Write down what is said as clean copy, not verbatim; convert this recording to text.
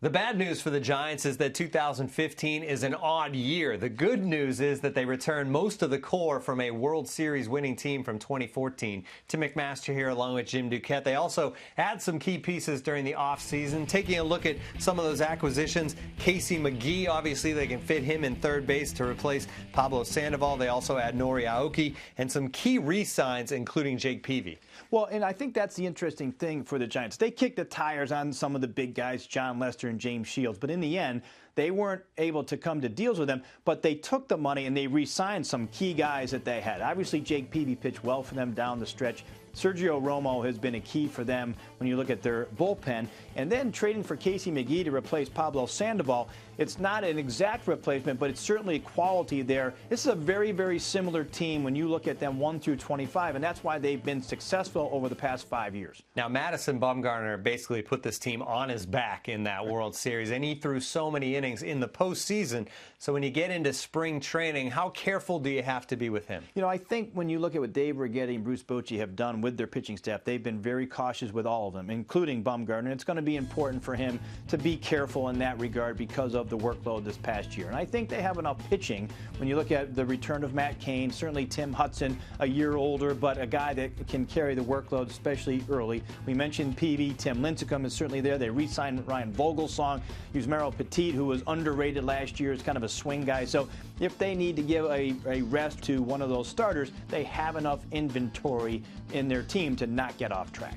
The bad news for the Giants is that 2015 is an odd year. The good news is that they return most of the core from a World Series winning team from 2014. Tim McMaster here along with Jim Duquette. They also add some key pieces during the offseason. Taking a look at some of those acquisitions, Casey McGee, obviously they can fit him in third base to replace Pablo Sandoval. They also add Nori Aoki and some key re-signs, including Jake Peavy. Well, and I think that's the interesting thing for the Giants. They kicked the tires on some of the big guys, John Lester and James Shields, but in the end, they weren't able to come to deals with them, but they took the money and they re-signed some key guys that they had. Obviously, Jake Peavy pitched well for them down the stretch. Sergio Romo has been a key for them when you look at their bullpen. And then trading for Casey McGee to replace Pablo Sandoval, it's not an exact replacement, but it's certainly quality there. This is a very, very similar team when you look at them 1 through 25, and that's why they've been successful over the past 5 years. Now, Madison Bumgarner basically put this team on his back in that World Series, and he threw so many innings in the postseason. So when you get into spring training, how careful do you have to be with him? You know, I think when you look at what Dave Righetti and Bruce Bochy have done with their pitching staff, they've been very cautious with all of them, including Bumgarner. It's going to be important for him to be careful in that regard because of the workload this past year. And I think they have enough pitching when you look at the return of Matt Cain, certainly Tim Hudson, a year older, but a guy that can carry the workload, especially early. We mentioned Peavy. Tim Lincecum is certainly there. They re-signed Ryan Vogelsong. Yusmeiro Petit, who was underrated last year, is kind of a swing guy. So if they need to give a rest to one of those starters, they have enough inventory in their team to not get off track.